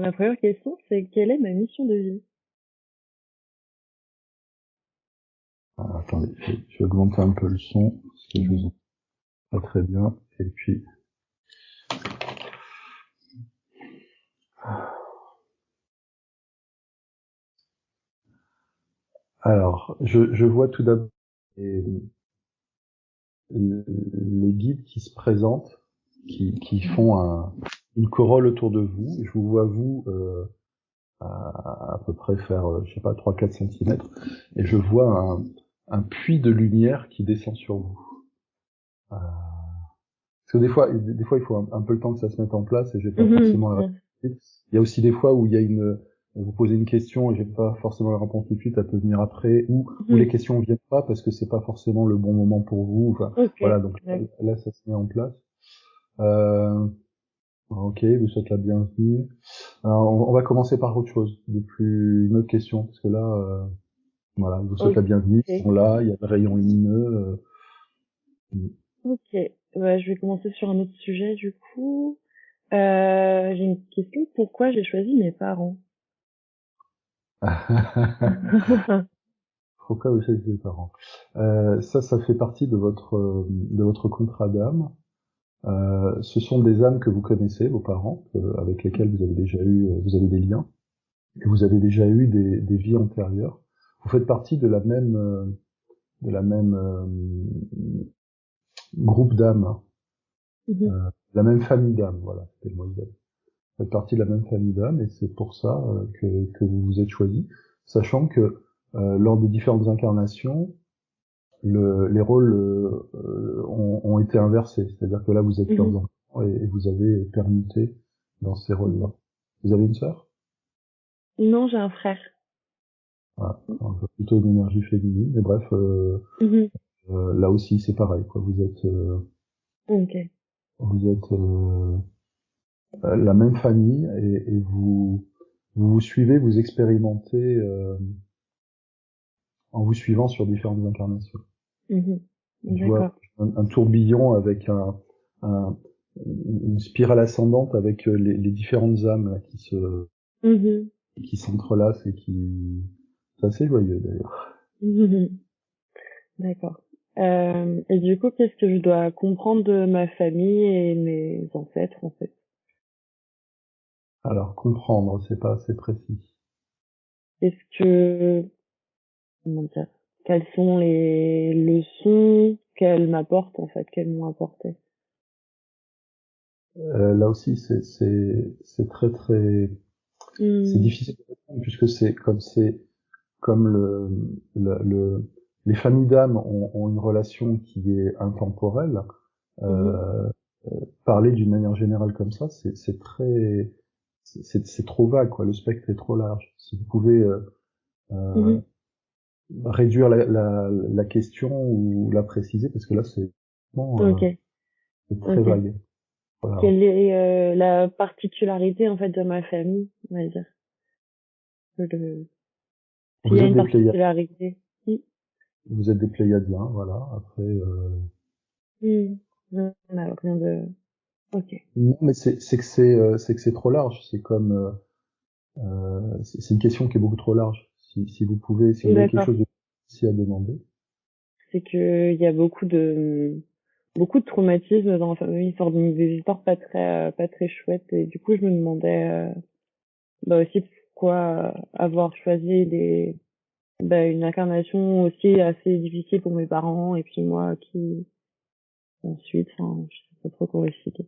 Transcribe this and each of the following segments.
Ma première question, c'est quelle est ma mission de vie? Ah, attendez, je vais augmenter un peu le son, parce que je vous entends pas très bien. Et puis, alors, je vois tout d'abord les, les guides qui se présentent, qui font une corolle autour de vous. Je vous vois, vous, à peu près faire, je sais pas, 3-4 centimètres. Et je vois un puits de lumière qui descend sur vous. Euh, Parce que des fois, il faut un peu le temps que ça se mette en place et j'ai pas forcément la réponse tout de suite. Il y a aussi des fois où il y a vous posez une question et j'ai pas forcément la réponse tout de suite, elle peut venir après, ou les Mhm. questions viennent pas parce que c'est pas forcément le bon moment pour vous. Enfin, Ok, voilà, donc d'accord. là, ça se met en place. Euh, ok, je vous souhaite la bienvenue. Alors, on va commencer par autre chose, une autre question, parce que là, voilà, je vous souhaite la bienvenue. Ils Ok, sont là, il y a le rayon lumineux. ok. Bah, je vais commencer sur un autre sujet du coup. J'ai une question. Pourquoi j'ai choisi mes parents? Pourquoi vous choisissez les parents? Ça fait partie de votre contrat d'âme. Ce sont des âmes que vous connaissez, vos parents, avec lesquels vous avez déjà eu, vous avez des liens, et vous avez déjà eu des vies antérieures. Vous faites partie de la même groupe d'âmes, Mhm. la même famille d'âmes. Voilà, c'était le mot exact. Vous faites partie de la même famille d'âmes, et c'est pour ça que vous vous êtes choisis, sachant que lors des différentes incarnations, les rôles ont été inversés. C'est-à-dire que là, vous êtes leurs Mhm. enfants et vous avez permuté dans ces rôles-là. Vous avez une sœur? Non, j'ai un frère. Voilà. Alors, je vois plutôt une énergie féminine. Mais bref, Mhm. là aussi, c'est pareil, quoi. Ok. Vous êtes la même famille et vous suivez, vous expérimentez en vous suivant sur différentes incarnations. Mhm. Je vois D'accord. un tourbillon avec un- une spirale ascendante avec les différentes âmes là, Mhm. qui s'entrelacent et qui... C'est assez joyeux d'ailleurs. Mhm. D'accord. Et du coup, qu'est-ce que je dois comprendre de ma famille et mes ancêtres, en fait? Alors, comprendre, c'est pas assez précis. Est-ce que, comment dire, quelles sont les leçons qu'elles m'apportent, en fait, qu'elles m'ont apporté? Là aussi, c'est très très... C'est Hmm. difficile de répondre puisque c'est comme les familles d'âmes ont une relation qui est intemporelle. Mhm. Euh, Parler d'une manière générale comme ça, c'est très, c'est trop vague, quoi. Le spectre est trop large. Si vous pouvez euh, Mhm. réduire la question ou la préciser, parce que là, vraiment, Ok, c'est très ok. vague. Voilà. Quelle est la particularité, en fait, de ma famille, on va dire? S'il y Vous a êtes une des Pléiadiens, particularité. Hmm. vous êtes des Pléiadiens, voilà. Après, Hmm. Non, rien de... Ok. non, mais c'est que c'est trop large. C'est comme, c'est une question qui est beaucoup trop large. Si vous pouvez, si vous avez quelque D'accord. chose de précis à demander. C'est que il y a beaucoup de traumatismes dans la famille, enfin, des histoires pas très chouettes. Et du coup, je me demandais bah aussi pourquoi avoir choisi une incarnation aussi assez difficile pour mes parents et puis moi qui ensuite, enfin, je sais pas trop comment expliquer.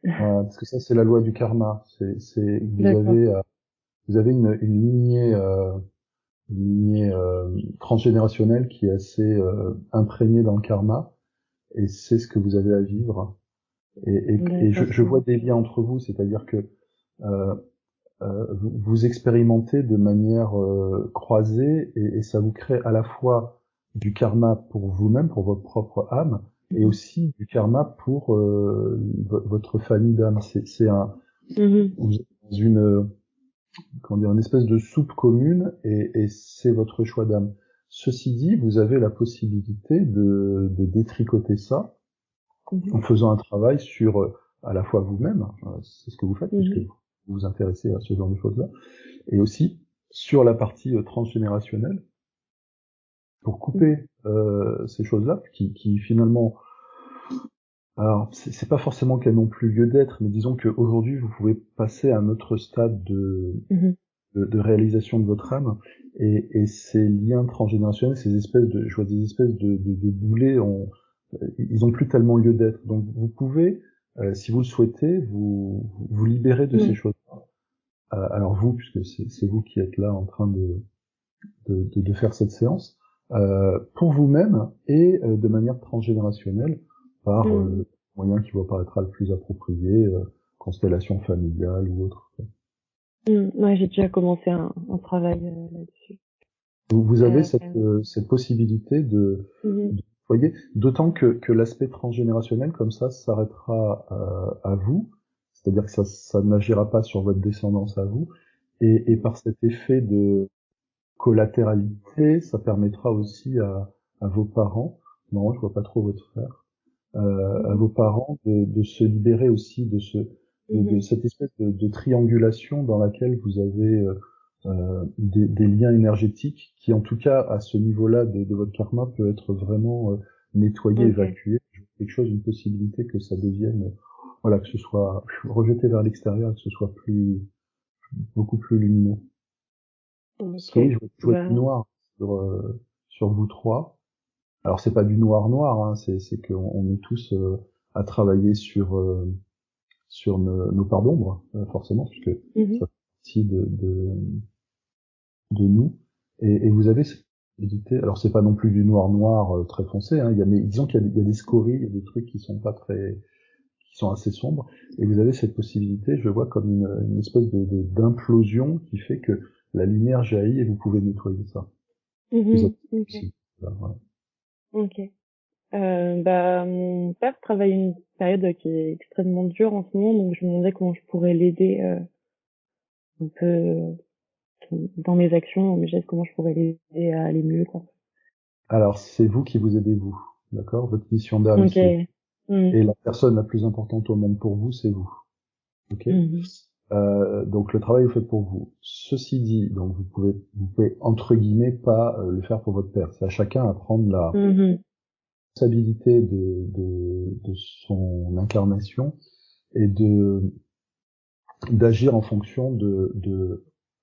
Voilà, parce que ça, c'est la loi du karma. D'accord. Vous avez une lignée transgénérationnelle qui est assez imprégnée dans le karma, et c'est ce que vous avez à vivre. Et D'accord. je vois des liens entre vous, c'est-à-dire que euh, vous expérimentez de manière croisée, et ça vous crée à la fois du karma pour vous-même, pour votre propre âme, et Mhm. aussi du karma pour votre famille d'âme. Mhm. Vous êtes dans comment dire, une espèce de soupe commune, et c'est votre choix d'âme. Ceci dit, vous avez la possibilité de détricoter ça Mhm. en faisant un travail sur à la fois vous-même, c'est ce que vous faites puisque Mhm. vous vous intéressez à ce genre de choses-là. Et aussi, sur la partie transgénérationnelle, pour couper ces choses-là, qui finalement, alors c'est pas forcément qu'elles n'ont plus lieu d'être, mais disons qu'aujourd'hui vous pouvez passer à un autre stade Mhm. de réalisation de votre âme, et ces liens transgénérationnels, ces espèces de, je vois des espèces de boulets, ils ont plus tellement lieu d'être. Donc vous pouvez, si vous le souhaitez, vous libérer de ces Mhm. choses. Alors vous, puisque c'est vous qui êtes là en train de faire cette séance, pour vous-même et de manière transgénérationnelle, par Mhm. le moyen qui vous apparaîtra le plus approprié, constellation familiale ou autre. Ouais, j'ai déjà commencé un travail là-dessus. Vous avez Euh, cette possibilité mhm. de voyez, d'autant que l'aspect transgénérationnel, comme ça, s'arrêtera à vous, c'est-à-dire que ça n'agira pas sur votre descendance à vous, et par cet effet de collatéralité, ça permettra aussi à vos parents, non, je vois pas trop votre frère, à Mhm. vos parents de se libérer aussi de Mhm. cette espèce de triangulation dans laquelle vous avez des liens énergétiques qui, en tout cas, à ce niveau-là de votre karma, peut être vraiment nettoyé, Ok. évacué. Quelque chose, une possibilité que ça devienne, voilà, que ce soit rejeté vers l'extérieur, que ce soit beaucoup plus lumineux. Parce Ok. que oui, je vois du Bah, noir sur vous trois. Alors c'est pas du noir noir, hein, c'est qu'on on est tous à travailler sur nos parts d'ombre, forcément, puisque mhm. ça fait partie de nous. Et vous avez cette possibilité. Alors c'est pas non plus du noir noir très foncé, hein, mais disons qu'il y a des scories, il y a des trucs qui sont pas très, qui sont assez sombres. Et vous avez cette possibilité, je vois comme une espèce d'implosion qui fait que la lumière jaillit et vous pouvez nettoyer ça. Vous avez Mhm. cette Ok. possibilité-là, voilà. Ok. Bah, mon père travaille une période qui est extrêmement dure en ce moment, donc je me demandais comment je pourrais l'aider un peu dans mes actions, dans mes gestes, comment je pourrais l'aider à aller mieux, quoi. Alors, c'est vous qui vous aidez vous, d'accord? Votre mission d'âme, Ok. c'est Mhm. et la personne la plus importante au monde pour vous, c'est vous, ok? Mhm. Donc le travail est fait pour vous. Ceci dit, donc vous pouvez entre guillemets pas le faire pour votre père. C'est à chacun à prendre la Mhm. responsabilité de son incarnation et d'agir en fonction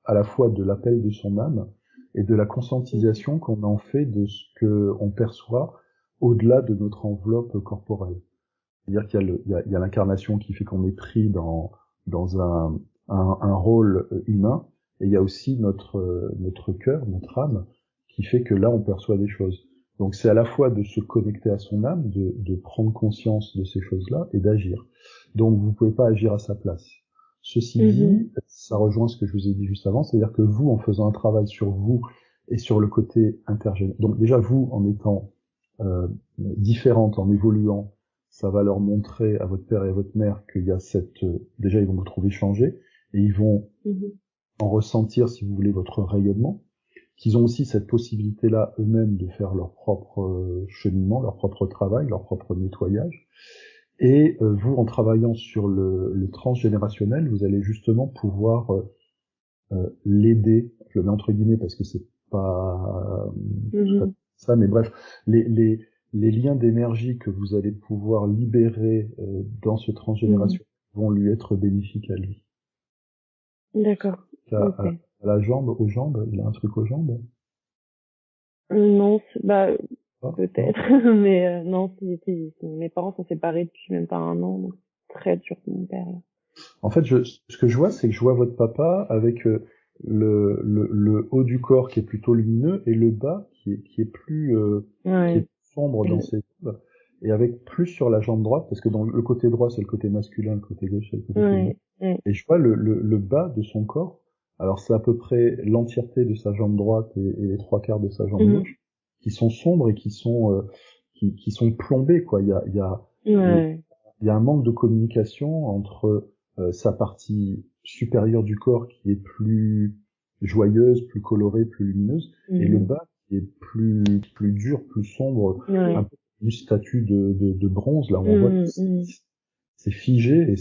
à la fois de l'appel de son âme et de la Mhm. conscientisation qu'on en fait de ce que on perçoit au-delà de notre enveloppe corporelle. C'est-à-dire qu'il y a l'incarnation qui fait qu'on est pris dans un rôle humain, et il y a aussi notre cœur, notre âme, qui fait que là on perçoit des choses. Donc c'est à la fois de se connecter à son âme, de prendre conscience de ces choses-là et d'agir. Donc vous pouvez pas agir à sa place. Ceci Mhm. dit, ça rejoint ce que je vous ai dit juste avant, c'est-à-dire que vous, en faisant un travail sur vous et sur le côté intergénérationnel, donc déjà vous, en étant différente, en évoluant, ça va leur montrer à votre père et à votre mère qu'il y a déjà ils vont vous trouver changé, et ils vont Mhm. en ressentir, si vous voulez, votre rayonnement, qu'ils ont aussi cette possibilité-là eux-mêmes de faire leur propre cheminement, leur propre travail, leur propre nettoyage. Et vous, en travaillant sur le transgénérationnel, vous allez justement pouvoir l'aider, je le mets entre guillemets parce que c'est pas tout à fait Mhm. ça, mais bref, les liens d'énergie que vous allez pouvoir libérer dans ce Mhm. transgénération vont lui être bénéfiques à lui. D'accord. Ok. À la jambe, aux jambes, il a un truc aux jambes, Non, bah, non? peut-être, mais non, mes parents sont séparés depuis même pas un an, donc c'est très dur pour mon père, là. En fait, ce que je vois, c'est que je vois votre papa avec le haut du corps qui est plutôt lumineux et le bas qui est Ouais. plus sombre dans Je- ses jambes, et avec plus sur la jambe droite, parce que dans le côté droit, c'est le côté masculin, le côté gauche, c'est le côté féminin. Ouais. Ouais. Et je vois le bas de son corps. Alors c'est à peu près l'entièreté de sa jambe droite et les trois quarts de sa jambe Mhm. gauche, qui sont sombres et qui sont plombés, quoi. Ouais. Il y a un manque de communication entre sa partie supérieure du corps qui est plus joyeuse, plus colorée, plus lumineuse, et le Mhm. bas qui est plus dur, plus sombre, un Ouais. peu une statue de bronze, là où on voit Mhm. Mhm. c'est figé et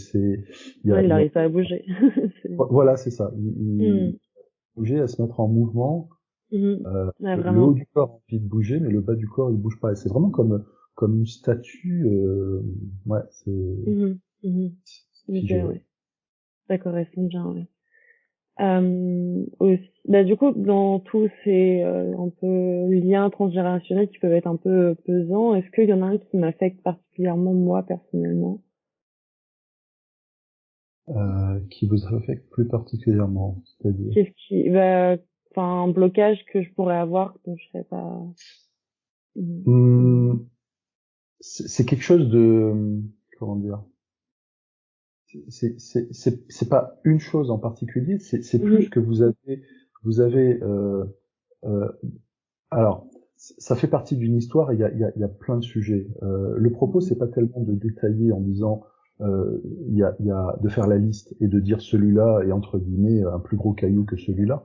Ouais, il n'arrive pas à bouger. voilà, c'est ça. Il bouger, à se mettre en mouvement. Ouais, Le haut vraiment. du corps a envie de bouger, mais le bas du corps il bouge pas. Et c'est vraiment comme une statue. Ouais, Mhm. c'est figé. Ok, ouais. Ça correspond bien, ouais. Aussi, bah, du coup, dans tous ces un peu liens transgénérationnels qui peuvent être un peu pesants, est-ce qu'il y en a un qui m'affecte particulièrement moi personnellement? Qui vous affecte plus particulièrement, c'est-à-dire. Qu'est-ce qui, bah, enfin, un blocage que je pourrais avoir dont je serais pas. Mhm. Hum, c'est quelque chose de, comment dire, c'est pas une chose en particulier, c'est plus Mhm. que vous avez euh, alors ça fait partie d'une histoire et il y a plein de sujets. Le propos Mhm. c'est pas tellement de détailler en disant il y a de faire la liste et de dire celui-là est entre guillemets un plus gros caillou que celui-là.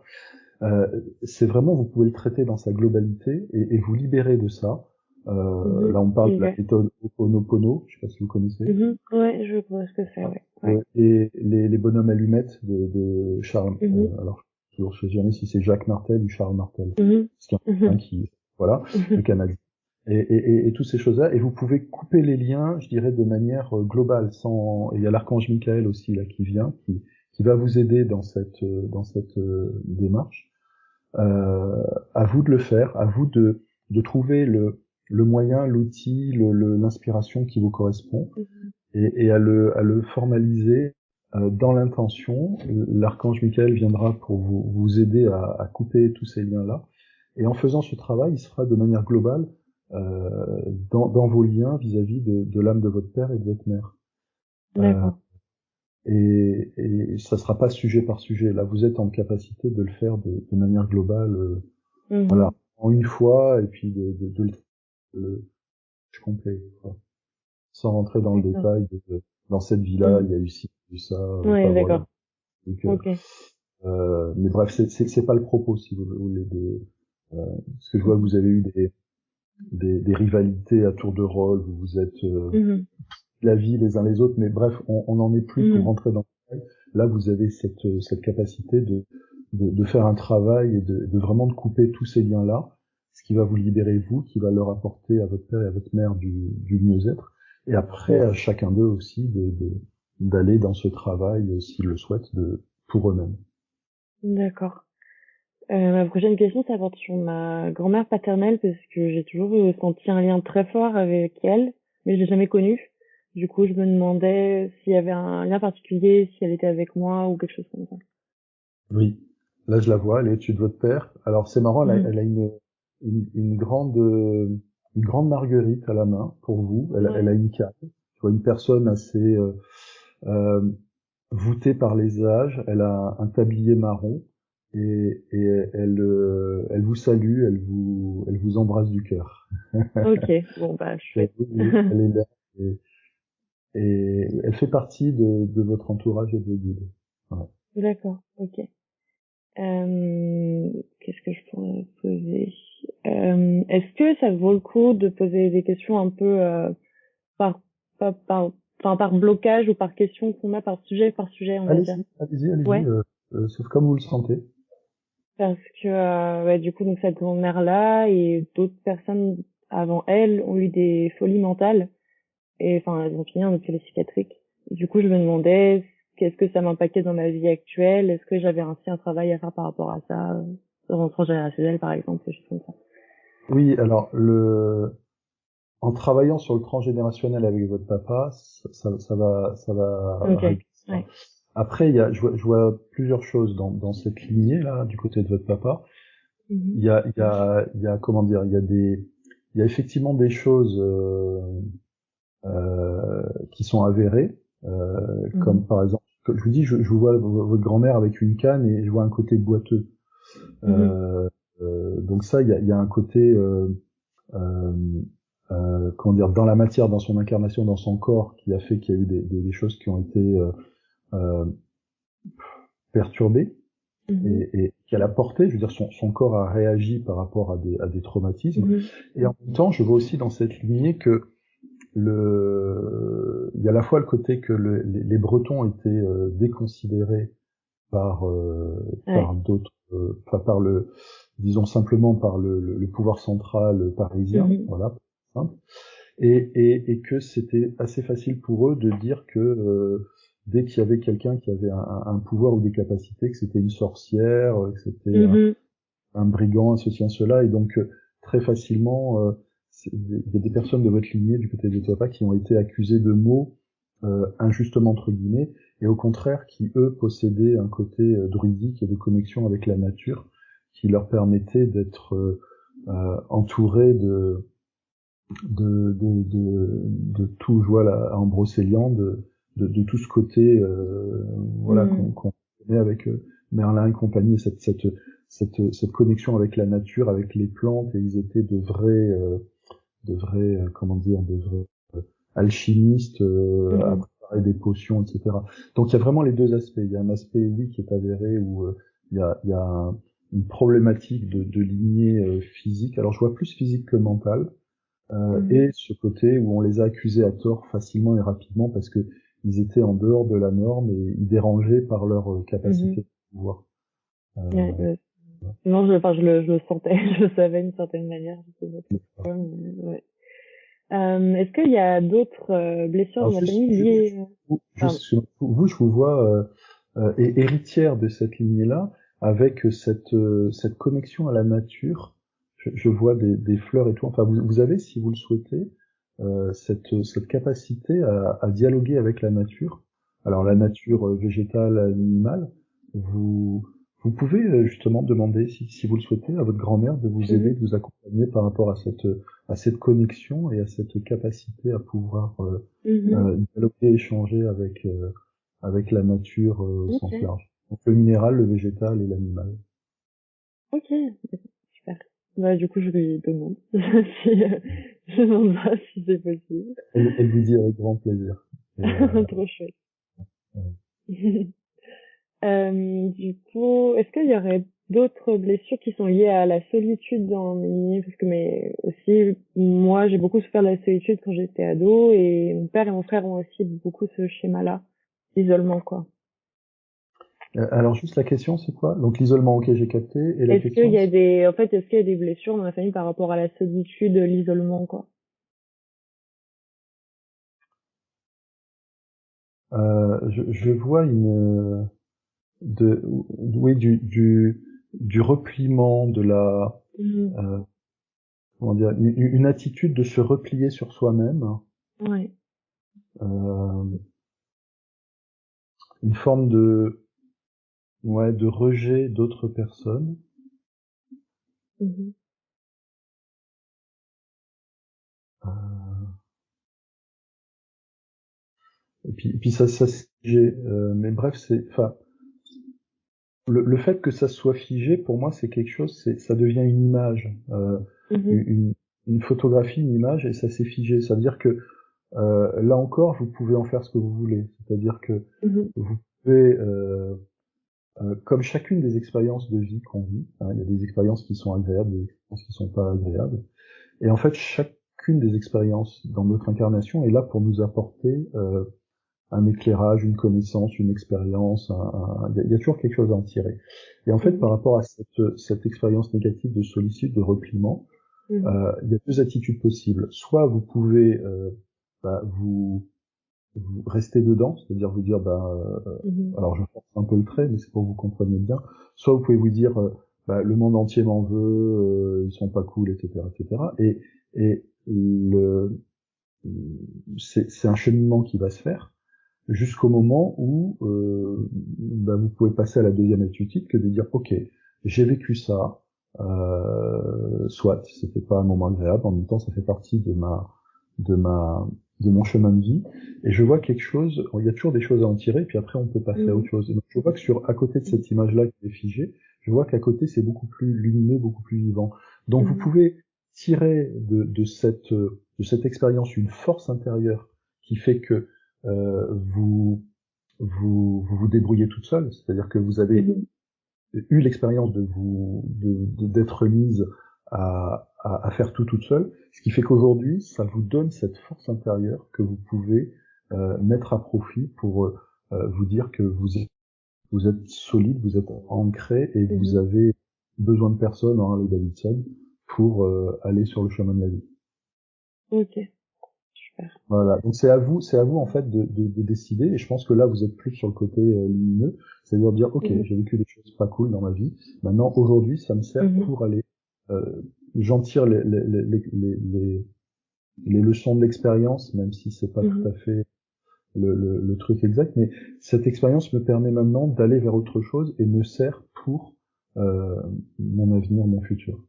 C'est vraiment, vous pouvez le traiter dans sa globalité et vous libérer de ça. Mhm. Là, on parle de la Ok. méthode Ho'oponopono, je sais pas si vous connaissez. Ouais, je vois ce que c'est, ouais. Ouais. Et les bonhommes allumettes de Charles. Mhm. Alors, je sais jamais si c'est Jacques Martel ou Charles Martel, Mhm. parce qu'il y en a un Mhm. qui, voilà, le Canadien. Et toutes ces choses-là. Et vous pouvez couper les liens, je dirais, de manière globale. Sans. Et il y a l'archange Michael aussi là qui vient, qui va vous aider dans cette démarche. À vous de le faire, à vous de trouver le moyen, l'outil, l'inspiration qui vous correspond Mhm. et à le formaliser dans l'intention. L'archange Michael viendra pour vous aider à couper tous ces liens-là. Et en faisant ce travail, il se fera de manière globale dans vos liens vis-à-vis de l'âme de votre père et de votre mère. Euh, D'accord. et ça sera pas sujet par sujet. Là, vous êtes en capacité de le faire de manière globale, voilà, Mhm. en une fois, et puis le complet, quoi. Sans rentrer dans le D'accord. détail dans cette vie-là, il Mhm. y a eu ci, il y a eu ça, Ouais, enfin voilà. d'accord. Donc, Ok. mais bref, c'est pas le propos, si vous voulez, parce que je vois que Mhm. vous avez eu des rivalités à tour de rôle, vous vous êtes Mhm. la vie les uns les autres, mais bref, on n'en est plus pour Mhm. rentrer dans le détail. Là, vous avez cette capacité de faire un travail et de vraiment de couper tous ces liens-là, ce qui va vous libérer vous, qui va leur apporter à votre père et à votre mère du mieux-être. Et après, à chacun d'eux aussi d'aller dans ce travail, s'ils le souhaitent, pour eux-mêmes. D'accord. Ma prochaine question, ça porte sur ma grand-mère paternelle parce que j'ai toujours senti un lien très fort avec elle, mais je l'ai jamais connue. Du coup, je me demandais s'il y avait un lien particulier, si elle était avec moi ou quelque chose comme ça. Oui. Là, je la vois, elle est au-dessus de votre père. Alors, c'est marrant, elle a, Mhm. elle a une grande marguerite à la main pour vous. Elle a Ouais. une canne. Je vois une personne assez euh, voûtée par les âges. Elle a un tablier marron et elle vous salue, elle vous embrasse du cœur. Ok. Bon, bah, Et chouette. oui, elle est là et, et elle fait partie de votre entourage et de vos guides. Ouais. D'accord. Ok. Qu'est-ce que je pourrais poser? Est-ce que ça vaut le coup de poser des questions un peu par, enfin, par blocage ou par question qu'on a par sujet, on va dire? Allez-y, allez-y, allez-y. Ouais. C'est comme vous le sentez. Parce que ouais, du coup, donc cette grand-mère-là et d'autres personnes avant elle ont eu des folies mentales et enfin elles ont fini en hôpital psychiatrique. Du coup, je me demandais qu'est-ce que ça m'impactait dans ma vie actuelle, est-ce que j'avais ainsi un travail à faire par rapport à ça, dans un transgénérationnel par exemple, des choses comme ça. Oui, alors en travaillant sur le transgénérationnel avec votre papa, ça va Ok, régler ça. ouais. Après, je vois plusieurs choses dans cette lignée là, du côté de votre papa. Mhm. Il y a comment dire, il y a effectivement des choses qui sont avérées, Mhm. comme par exemple, que je vous dis, je vous vois votre grand-mère avec une canne et je vois un côté boiteux. Mhm. Euh, donc ça, il y a un côté euh, comment dire, dans la matière, dans son incarnation, dans son corps, qui a fait qu'il y a eu des choses qui ont été euh, perturbées Mhm. et qu'elle a porté. Je veux dire, son corps a réagi par rapport à des traumatismes. Mhm. Et en même temps, je vois aussi dans cette lignée que il y a à la fois le côté que les Bretons étaient déconsidérés par d'autres, enfin par disons simplement par le pouvoir central parisien, voilà, simple, et que c'était assez facile pour eux de dire que dès qu'il y avait quelqu'un qui avait un pouvoir ou des capacités, que c'était une sorcière, que c'était un brigand, un ceci, un cela, et donc très facilement, il y a des personnes de votre lignée du côté des Tuapas qui ont été accusées de maux injustement entre guillemets, et au contraire qui eux possédaient un côté druidique et de connexion avec la nature qui leur permettait d'être entourés de tout, je vois là, en brocéliande, de tout ce côté voilà qu'on connaît avec Merlin et compagnie, cette connexion avec la nature, avec les plantes, et ils étaient de vrais comment dire, de vrais alchimistes à préparer des potions, etc. Donc il y a vraiment les deux aspects. Il y a un aspect, oui, qui est avéré, où il y a une problématique de lignée physique. Alors je vois plus physique que mentale, et ce côté où on les a accusés à tort facilement et rapidement parce que ils étaient en dehors de la norme et ils dérangeaient par leur capacité de pouvoir. Non, je le sentais, je le savais d'une certaine manière, je sais pas pourquoi, mais ouais. Est-ce qu'il y a d'autres blessures Alors dans la famille liées vous, je vous vois héritière de cette lignée-là, avec cette connexion à la nature. Je vois des fleurs et tout. Enfin, vous avez, si vous le souhaitez, cette capacité à dialoguer avec la nature. Alors la nature végétale, animale. Vous pouvez justement demander, si vous le souhaitez, à votre grand-mère de vous aider, de vous accompagner par rapport à cette connexion et à cette capacité à pouvoir dialoguer, échanger avec la nature au sens large. Donc le minéral, le végétal et l'animal. Ok, super. Bah, du coup, je lui demande si, je demande pas si c'est possible. Elle vous dit avec grand plaisir. Trop chouette. Du coup, est-ce qu'il y aurait d'autres blessures qui sont liées à la solitude dans mes... Parce que mais aussi, moi, j'ai beaucoup souffert de la solitude quand j'étais ado, et mon père et mon frère ont aussi beaucoup ce schéma-là, l'isolement, quoi. Alors juste la question, c'est quoi? Donc l'isolement, ok, j'ai capté. Et la Est-ce question, qu'il y a des, en fait, est-ce qu'il y a des blessures dans la famille par rapport à la solitude, l'isolement, quoi? je vois oui, du repliement, de la, comment dire, une attitude de se replier sur soi-même. Ouais. Une forme de rejet d'autres personnes. Et puis ça c'est figé. Mais bref, enfin, le fait que ça soit figé, pour moi, c'est quelque chose, ça devient une image, une photographie, une image, et ça s'est figé. Ça veut dire que là encore, vous pouvez en faire ce que vous voulez. C'est-à-dire que vous pouvez, comme chacune des expériences de vie qu'on vit, hein, il y a des expériences qui sont agréables, des expériences qui sont pas agréables. Et en fait, chacune des expériences dans notre incarnation est là pour nous apporter un éclairage, une connaissance, une expérience. Il y a toujours quelque chose à en tirer. Et en fait, par rapport à cette expérience négative de solitude, de repliement, il y a deux attitudes possibles. Soit vous pouvez vous rester dedans, c'est-à-dire vous dire, alors je force un peu le trait, mais c'est pour que vous compreniez bien. Soit vous pouvez vous dire, le monde entier m'en veut, ils sont pas cool, etc., etc. Et c'est un cheminement qui va se faire jusqu'au moment où vous pouvez passer à la deuxième attitude, que de dire, ok, j'ai vécu ça, soit c'était pas un moment agréable, en même temps ça fait partie de mon chemin de vie, et je vois quelque chose, il y a toujours des choses à en tirer, puis après on peut passer à autre chose. Et donc, je vois que à côté de cette image-là qui est figée, je vois qu'à côté c'est beaucoup plus lumineux, beaucoup plus vivant. Donc vous pouvez tirer de cette expérience une force intérieure qui fait que vous débrouillez toute seule, c'est-à-dire que vous avez eu l'expérience d'être mise à faire tout toute seule, ce qui fait qu'aujourd'hui, ça vous donne cette force intérieure que vous pouvez mettre à profit pour vous dire que vous êtes solide, vous êtes ancré et vous Mhm. avez besoin de personne, hein, Harley Davidson, pour aller sur le chemin de la vie. Ok, super. Voilà. Donc c'est à vous en fait de décider. Et je pense que là vous êtes plus sur le côté lumineux, c'est-à-dire dire ok, Mhm. j'ai vécu des choses pas cool dans ma vie. Maintenant aujourd'hui ça me sert Mhm. pour aller. J'en tire les leçons de l'expérience, même si c'est pas tout Mhm. à fait le truc exact, mais cette expérience me permet maintenant d'aller vers autre chose et me sert pour euh, mon avenir, mon futur.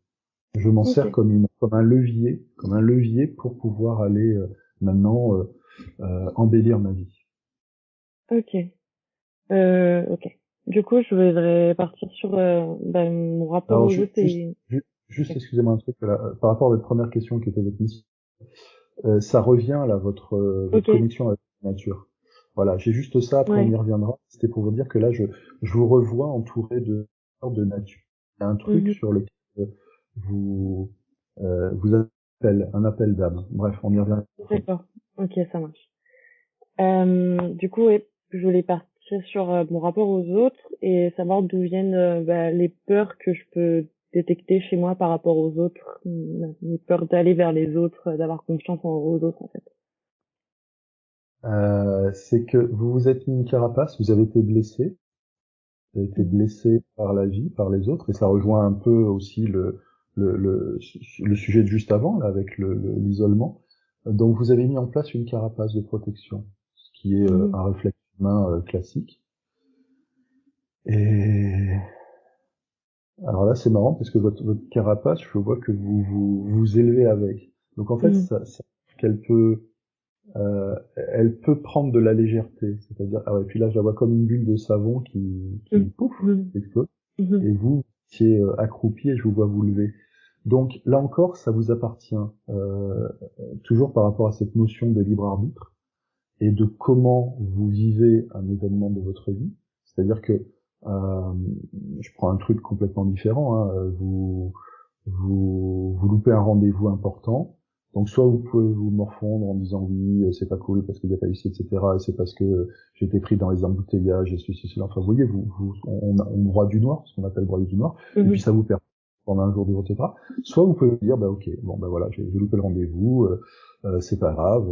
Je m'en Ok, sers comme un levier pour pouvoir aller maintenant embellir ma vie. ok, ok. Du coup, je voudrais partir sur mon rapport Alors aux autres et... juste excusez-moi un truc là, par rapport à votre première question qui était votre mission, ça revient là votre Ok, connexion avec la nature. Voilà, j'ai juste ça, après on y ouais. reviendra. C'était pour vous dire que là je vous revois entouré de nature. Il y a un truc Mhm. sur lequel vous vous appelle un appel d'âme. Bref, on y revient après. D'accord, ok, ça marche. Du coup, ouais, je voulais partir sur mon rapport aux autres et savoir d'où viennent les peurs que je peux détecter chez moi par rapport aux autres, les peurs d'aller vers les autres, d'avoir confiance aux autres en fait. C'est que vous vous êtes mis une carapace, vous avez été Mhm. blessé par la vie, par les autres, et ça rejoint un peu aussi le sujet de juste avant, là, avec l'isolement. Donc vous avez mis en place une carapace de protection, ce qui est Mhm. un réflexe humain classique. Et alors là, c'est marrant parce que votre carapace, je vois que vous élevez avec. Donc en fait, Mhm. ça qu'elle peut elle peut prendre de la légèreté, c'est-à-dire ah ouais, puis là je la vois comme une bulle de savon qui Mhm. pouf Mhm. explose. Mhm. Et vous qui êtes accroupi et je vous vois vous lever. Donc là encore, ça vous appartient, toujours par rapport à cette notion de libre arbitre et de comment vous vivez un événement de votre vie. C'est-à-dire que je prends un truc complètement différent. Hein, vous loupez un rendez-vous important. Donc soit vous pouvez vous morfondre en disant oui, c'est pas cool parce qu'il n'y a pas ici, etc. Et c'est parce que j'ai été pris dans les embouteillages et ceci, cela. Enfin, vous voyez, on broie du noir, ce qu'on appelle broyer du noir, et puis Mhm. ça vous perd pendant un jour, 2 jours, etc. Soit vous pouvez dire, bah ok, bon bah voilà, j'ai loupé le rendez-vous, c'est pas grave,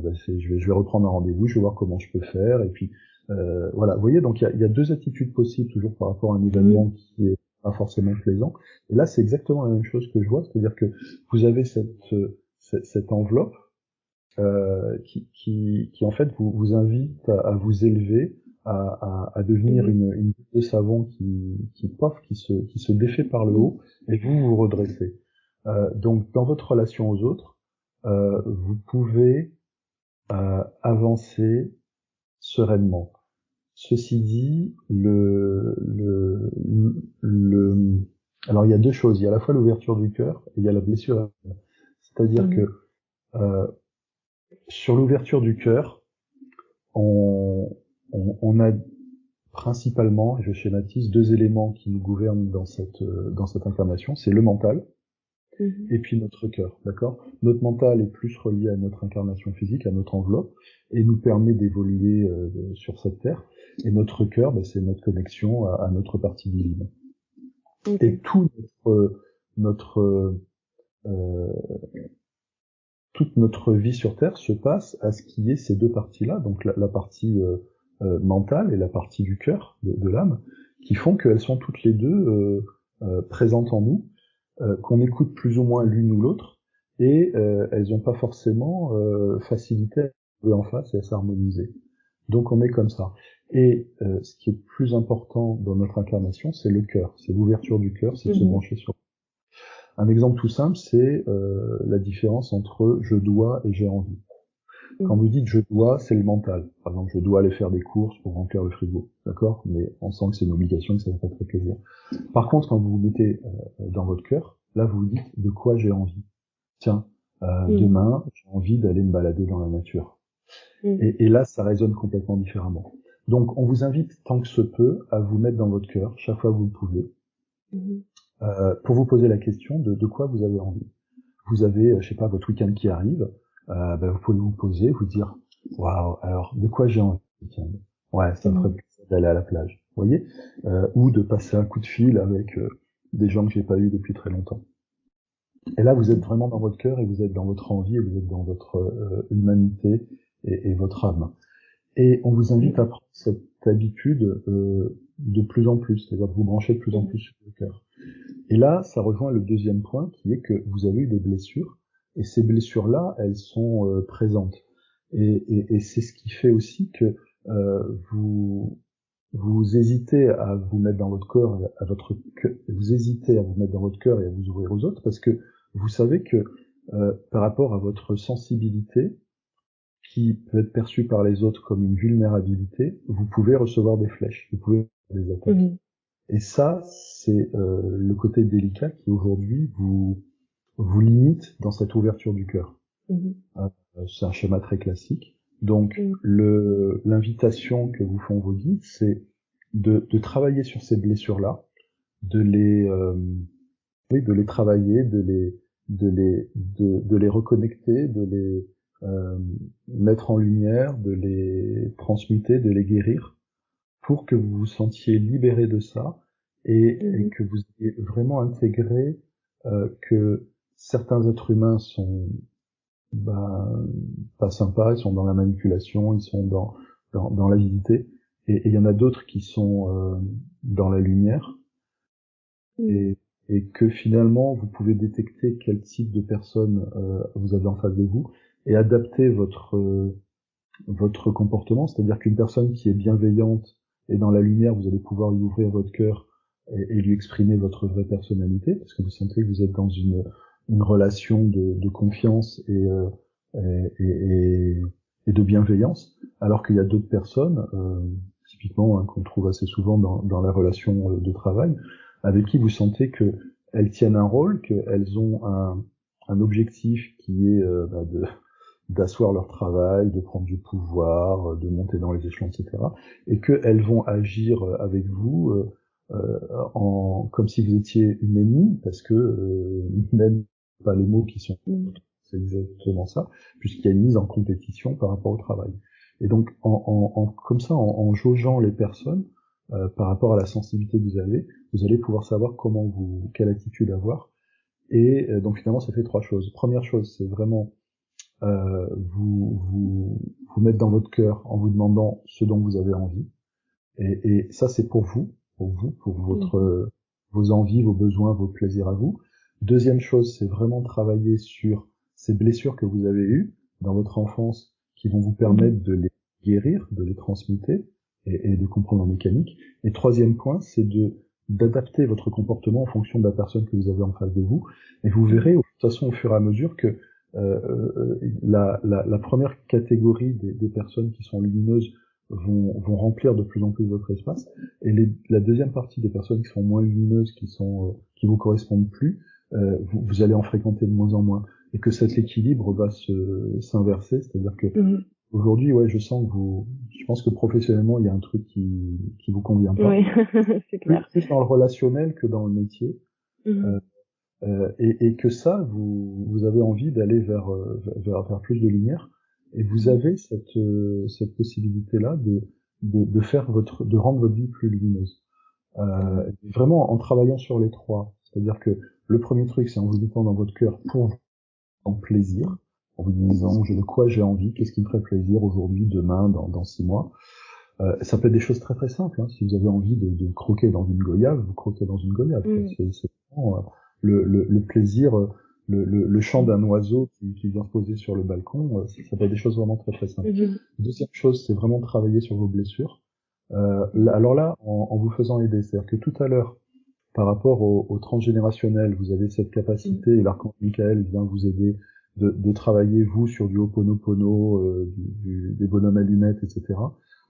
je vais reprendre un rendez-vous, je vais voir comment je peux faire, et puis voilà. Vous voyez, donc il y a deux attitudes possibles toujours par rapport à un Mhm. événement qui est pas forcément plaisant. Et là, c'est exactement la même chose que je vois, c'est-à-dire que vous avez cette enveloppe qui en fait vous invite à vous élever, à devenir Mhm. une boule de savon pof, qui se défait par le Mhm. haut, et vous vous redressez. Donc dans votre relation aux autres, vous pouvez avancer sereinement. Ceci dit, alors il y a deux choses. Il y a à la fois l'ouverture du cœur et il y a la blessure. C'est-à-dire Mhm. que euh, sur l'ouverture du cœur, on, on a principalement, je schématise, deux éléments qui nous gouvernent dans cette incarnation. C'est le mental Mhm. et puis notre cœur, d'accord? Notre mental est plus relié à notre incarnation physique, à notre enveloppe, et nous permet d'évoluer sur cette terre. Et notre cœur, ben, c'est notre connexion à notre partie divine. Ok. Et notre euh, toute notre vie sur Terre se passe à ce qu'il y ait ces deux parties-là, donc la partie mentale et la partie du cœur, de l'âme, qui font qu'elles sont toutes les deux présentes en nous, qu'on écoute plus ou moins l'une ou l'autre, et elles n'ont pas forcément facilité à trouver en face et à s'harmoniser. Donc on est comme ça. Et ce qui est plus important dans notre incarnation, c'est le cœur, c'est l'ouverture du cœur, c'est de se Mhm. brancher sur. Un exemple tout simple, c'est la différence entre je dois et j'ai envie. Quand Mhm. vous dites je dois, c'est le mental. Par exemple, je dois aller faire des courses pour remplir le frigo, d'accord? Mais on sent que c'est une obligation, que ça ne va pas très plaisir. Par contre, quand vous vous mettez dans votre cœur, là vous vous dites de quoi j'ai envie. Tiens, Mhm. demain j'ai envie d'aller me balader dans la nature. Mhm. Et là, ça résonne complètement différemment. Donc, on vous invite tant que se peut à vous mettre dans votre cœur chaque fois que vous le pouvez, Mhm. pour vous poser la question de quoi vous avez envie. Vous avez, je sais pas, votre week-end qui arrive, vous pouvez vous poser, vous dire, waouh, alors de quoi j'ai envie ce week-end? Ouais, ça me ferait plaisir d'aller à la plage, vous voyez, ou de passer un coup de fil avec des gens que j'ai pas eu depuis très longtemps. Et là, vous êtes vraiment dans votre cœur et vous êtes dans votre envie et vous êtes dans votre humanité et votre âme. Et on vous invite à prendre cette habitude de plus en plus, c'est-à-dire de vous brancher de plus en plus sur le cœur. Et là, ça rejoint le deuxième point qui est que vous avez eu des blessures et ces blessures-là, elles sont présentes. Et c'est ce qui fait aussi que vous hésitez à vous mettre dans votre corps, vous hésitez à vous mettre dans votre cœur et à vous ouvrir aux autres parce que vous savez que par rapport à votre sensibilité, qui peut être perçue par les autres comme une vulnérabilité, vous pouvez recevoir des flèches, vous pouvez avoir des attaques. Et ça, c'est le côté délicat qui aujourd'hui vous limite dans cette ouverture du cœur. C'est un schéma très classique. Donc l'invitation que vous font vos guides, c'est de travailler sur ces blessures-là, de les travailler, de les reconnecter, de les mettre en lumière, de les transmuter, de les guérir, pour que vous vous sentiez libéré de ça et que vous ayez vraiment intégré que certains êtres humains sont pas sympas, ils sont dans la manipulation, ils sont dans l'avidité, et il y en a d'autres qui sont dans la lumière, et que finalement vous pouvez détecter quel type de personne vous avez en face de vous et adapter votre comportement, c'est-à-dire qu'une personne qui est bienveillante et dans la lumière, vous allez pouvoir lui ouvrir votre cœur et lui exprimer votre vraie personnalité, parce que vous sentez que vous êtes dans une relation de confiance et de bienveillance, alors qu'il y a d'autres personnes, typiquement qu'on trouve assez souvent dans la relation de travail, avec qui vous sentez que elles tiennent un rôle, qu'elles ont un objectif qui est d'asseoir leur travail, de prendre du pouvoir, de monter dans les échelons, etc. Et qu'elles vont agir avec vous comme si vous étiez une ennemie, parce que même pas les mots qui sont... C'est exactement ça, puisqu'il y a une mise en compétition par rapport au travail. Et donc, comme ça, en jaugeant les personnes par rapport à la sensibilité que vous allez pouvoir savoir quelle attitude avoir. Et donc finalement, ça fait trois choses. Première chose, c'est vraiment vous mettre dans votre cœur en vous demandant ce dont vous avez envie. Et ça, c'est pour vos envies, vos besoins, vos plaisirs à vous. Deuxième chose, c'est vraiment travailler sur ces blessures que vous avez eues dans votre enfance qui vont vous permettre de les guérir, de les transmuter et de comprendre la mécanique. Et troisième point, c'est d'adapter votre comportement en fonction de la personne que vous avez en face de vous. Et vous verrez, de toute façon, au fur et à mesure que la première catégorie des personnes qui sont lumineuses vont remplir de plus en plus votre espace, et la deuxième partie des personnes qui sont moins lumineuses, qui vous correspondent plus, vous allez en fréquenter de moins en moins, et que cet équilibre va s'inverser, c'est-à-dire que aujourd'hui, ouais, je pense que professionnellement, il y a un truc qui vous convient pas. Oui, c'est clair. Plus dans le relationnel que dans le métier. Et que ça, vous avez envie d'aller vers plus de lumière, et vous avez cette possibilité-là de rendre votre vie plus lumineuse. Vraiment en travaillant sur les trois. C'est-à-dire que le premier truc, c'est en vous mettant dans votre cœur pour vous en plaisir, en vous disant de quoi j'ai envie, qu'est-ce qui me ferait plaisir aujourd'hui, demain, dans 6 mois. Ça peut être des choses très très simples. Hein. Si vous avez envie de croquer dans une goyave, vous croquez dans une goyave. C'est vraiment le plaisir, le chant d'un oiseau qui vient se poser sur le balcon. Ça peut être des choses vraiment très très simples. Deuxième chose, c'est vraiment travailler sur vos blessures. Alors là, en vous faisant aider, c'est-à-dire que tout à l'heure, par rapport au transgénérationnel, vous avez cette capacité, et l'archange Michael vient vous aider de travailler, vous, sur du Ho'oponopono, des bonhommes allumettes, etc.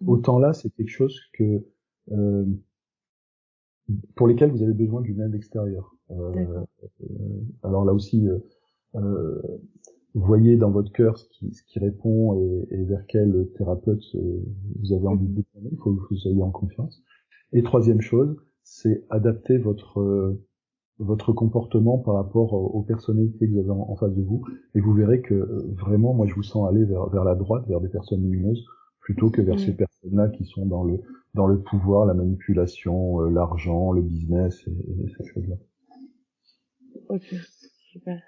Autant là, c'est quelque chose pour lesquels vous avez besoin d'une aide extérieure. Alors là aussi, voyez dans votre cœur ce qui répond et vers quel thérapeute vous avez envie de tourner. Il faut que vous soyez en confiance. Et troisième chose, c'est adapter votre votre comportement par rapport aux personnalités que vous avez en face de vous, et vous verrez que vraiment, moi, je vous sens aller vers la droite, vers des personnes lumineuses, plutôt que vers ces personnes-là qui sont dans le pouvoir, la manipulation, l'argent, le business et ces choses-là. Ok, super.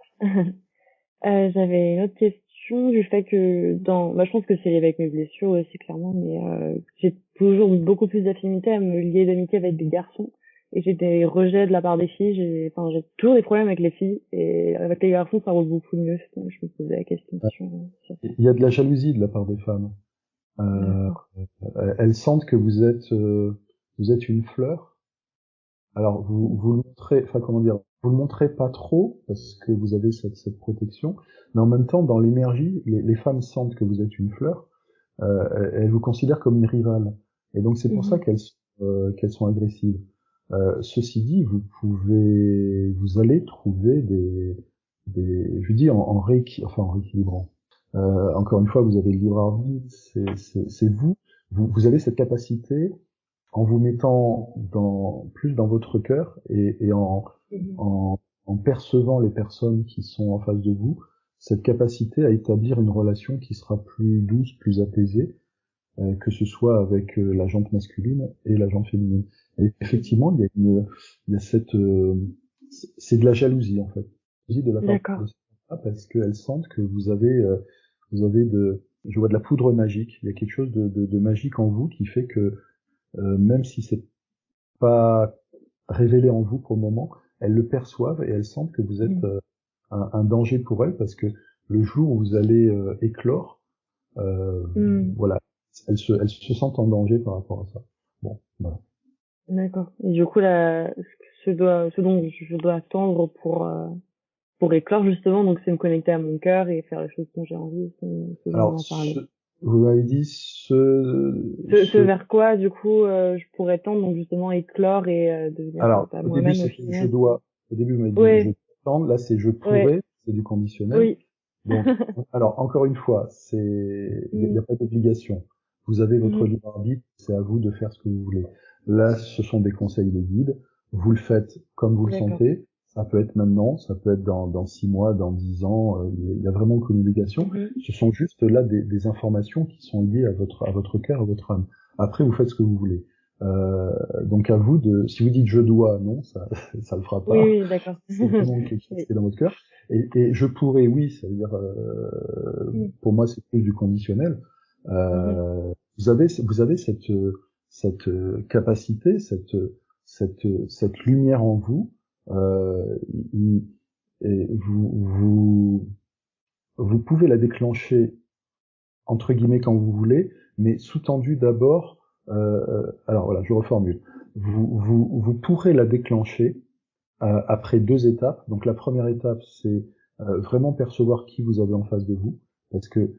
J'avais une autre question du fait que je pense que c'est lié avec mes blessures aussi clairement, mais j'ai toujours beaucoup plus d'affinité à me lier d'amitié avec des garçons et j'ai des rejets de la part des filles. J'ai toujours des problèmes avec les filles et avec les garçons ça roule beaucoup mieux. Donc je me posais la question sur ça. Il y a de la jalousie de la part des femmes. D'accord. Elles sentent que vous êtes une fleur. Alors vous le montrez, enfin comment dire, vous le montrez pas trop parce que vous avez cette protection, mais en même temps dans l'énergie, les femmes sentent que vous êtes une fleur. Elles vous considèrent comme une rivale, et donc c'est pour ça qu'elles sont agressives. Ceci dit, vous allez trouver je dis en rééquilibrant. Encore une fois, vous avez le libre arbitre, c'est vous avez cette capacité en vous mettant plus dans votre cœur et en percevant les personnes qui sont en face de vous, cette capacité à établir une relation qui sera plus douce, plus apaisée, que ce soit avec la jante masculine et la jante féminine. Et effectivement, il y a c'est de la jalousie en fait, jalousie de la part D'accord. de ces femmes, parce qu'elles sentent que vous avez je vois de la poudre magique. Il y a quelque chose de magique en vous qui fait que même si c'est pas révélé en vous pour le moment, elles le perçoivent et elles sentent que vous êtes un danger pour elles, parce que le jour où vous allez éclore, voilà, elles se sentent en danger par rapport à ça. Bon, voilà. D'accord. Et du coup ce dont je dois attendre pour éclore justement, donc c'est me connecter à mon cœur et faire les choses dont j'ai envie, ce dont on Alors, a parlé. vous m'avez dit Ce vers quoi, du coup, je pourrais tendre, donc justement éclore et devenir alors, au début, moi-même au c'était je final. dois. Au début, vous m'avez dit je Ouais, tente. Là, c'est je ouais, pourrais. C'est du conditionnel. oui. Donc, alors, encore une fois, il y a pas d'obligation. Vous avez votre libre arbitre. C'est à vous de faire ce que vous voulez. Là, ce sont des conseils des guides. Vous le faites comme vous le D'accord. sentez. Ça peut être maintenant, ça peut être dans 6 mois, dans 10 ans. Il y a vraiment aucune obligation. Ce sont juste là des informations qui sont liées à votre cœur, à votre âme. Après, vous faites ce que vous voulez. Donc à vous si vous dites je dois, non, ça le fera Oui, pas. oui, d'accord. C'est vraiment quelque chose qui est dans votre cœur. Et je pourrais, oui, ça veut dire, pour moi, c'est plus du conditionnel. Vous avez cette capacité, cette lumière en vous, il- et vous pouvez la déclencher entre guillemets quand vous voulez, mais sous-tendu d'abord. Alors voilà, je reformule. Vous pourrez la déclencher après 2 étapes. Donc la première étape, c'est vraiment percevoir qui vous avez en face de vous, parce que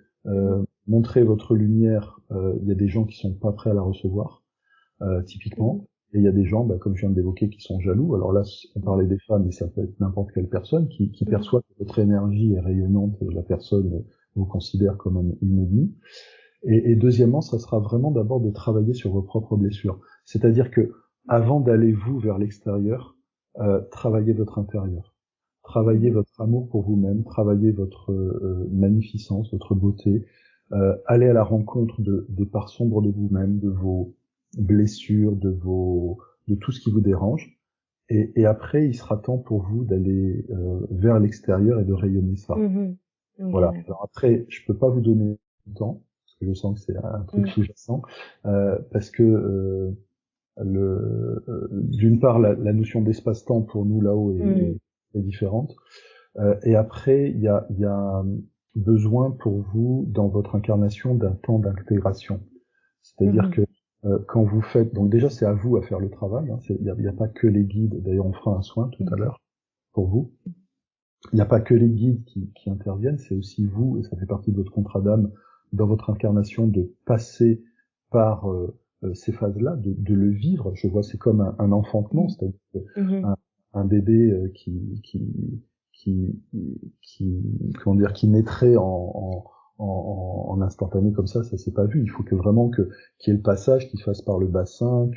montrer votre lumière, il y a des gens qui sont pas prêts à la recevoir, typiquement, et il y a des gens, comme je viens d'évoquer, qui sont jaloux. Alors là, on parlait des femmes, mais ça peut être n'importe quelle personne qui perçoit que votre énergie est rayonnante et la personne vous considère comme une ennemie. Et deuxièmement, ça sera vraiment d'abord de travailler sur vos propres blessures. C'est-à-dire que avant d'aller vous vers l'extérieur, travaillez votre intérieur. Travaillez votre amour pour vous-même, travaillez votre magnificence, votre beauté. Allez à la rencontre des parts sombres de vous-même, de vos blessures, de tout ce qui vous dérange. Et après, il sera temps pour vous d'aller vers l'extérieur et de rayonner ça. Ok, Voilà. d'accord. Alors après, je peux pas vous donner le temps, parce que je sens que c'est un truc sous-jacent, parce que d'une part, la notion d'espace-temps pour nous là-haut est différente. Et après, il y a besoin pour vous, dans votre incarnation, d'un temps d'intégration. C'est-à-dire que quand vous faites... Donc déjà, c'est à vous à faire le travail. Hein, il y a pas que les guides. D'ailleurs, on fera un soin tout à l'heure pour vous. Il n'y a pas que les guides qui interviennent, c'est aussi vous, et ça fait partie de votre contrat d'âme, dans votre incarnation, de passer par ces phases-là, de le vivre. Je vois, c'est comme un enfantement, c'est-à-dire un bébé comment dire, qui naîtrait en instantané comme ça s'est pas vu. Il faut que vraiment qu'il y ait le passage qui fasse par le bassin,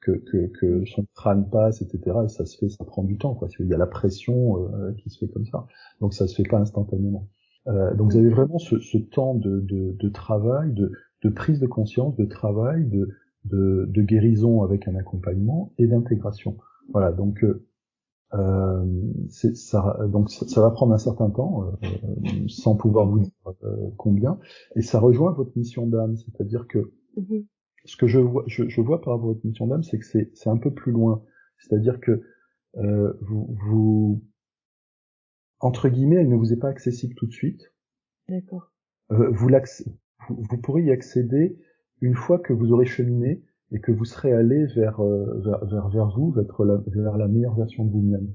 que son crâne passe, etc. Et ça prend du temps, quoi. Il y a la pression qui se fait comme ça, donc ça se fait pas instantanément. Donc vous avez vraiment ce temps de travail, de prise de conscience, de travail, de guérison avec un accompagnement et d'intégration. Voilà, donc ça va prendre un certain temps, sans pouvoir vous dire combien, et ça rejoint votre mission d'âme, c'est-à-dire que ce que je vois par rapport à votre mission d'âme, c'est que c'est un peu plus loin, c'est-à-dire que vous entre guillemets, elle ne vous est pas accessible tout de suite. D'accord. Vous pourrez y accéder une fois que vous aurez cheminé et que vous serez allé vers vous, vers la meilleure version de vous-même.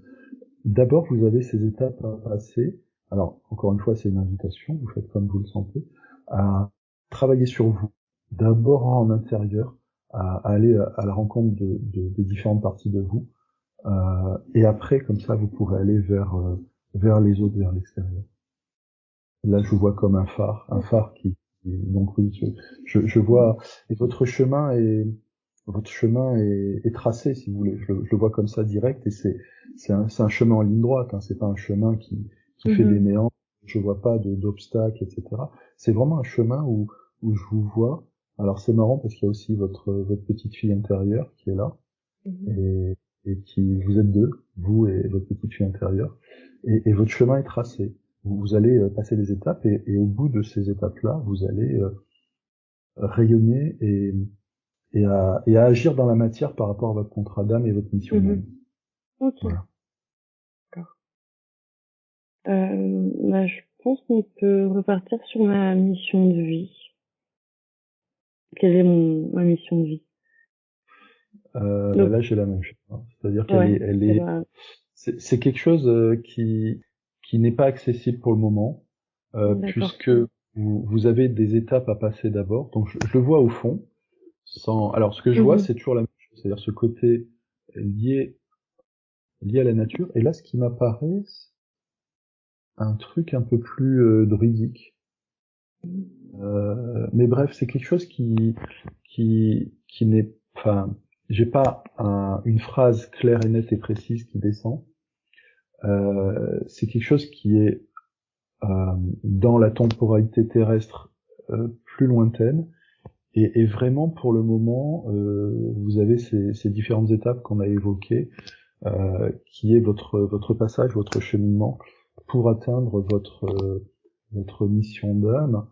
D'abord, vous avez ces étapes à passer. Alors, encore une fois, c'est une invitation, vous faites comme vous le sentez, à travailler sur vous. D'abord en intérieur, à aller à la rencontre des différentes parties de vous. Et après, comme ça, vous pourrez aller vers les autres, vers l'extérieur. Là, je vous vois comme un phare donc oui, je vois, et votre chemin est tracé, si vous voulez. Je le vois comme ça direct, et c'est un chemin en ligne droite, hein. C'est pas un chemin qui fait des méandres. Je vois pas d'obstacles, etc. C'est vraiment un chemin où je vous vois. Alors c'est marrant parce qu'il y a aussi votre petite fille intérieure qui est là, et qui, vous êtes deux, vous et votre petite fille intérieure, et votre chemin est tracé. Vous allez passer des étapes, et au bout de ces étapes-là, vous allez rayonner et à agir dans la matière par rapport à votre contrat d'âme et votre mission d'âme. Ok. Voilà. D'accord. Je pense qu'on peut repartir sur ma mission de vie. Quelle est ma mission de vie? Là, j'ai la même chose, hein. C'est-à-dire c'est quelque chose qui n'est pas accessible pour le moment, puisque vous avez des étapes à passer d'abord. Donc, je le vois au fond. Alors, ce que je vois, c'est toujours la même chose, c'est-à-dire ce côté lié à la nature. Et là, ce qui m'apparaît, c'est un truc un peu plus druidique. Mais bref, c'est quelque chose qui n'est, enfin, j'ai pas une phrase claire et nette et précise qui descend. C'est quelque chose qui est dans la temporalité terrestre plus lointaine, et vraiment pour le moment, vous avez ces différentes étapes qu'on a évoquées, qui est votre passage, votre cheminement pour atteindre votre mission d'âme,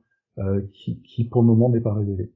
qui pour le moment n'est pas révélée.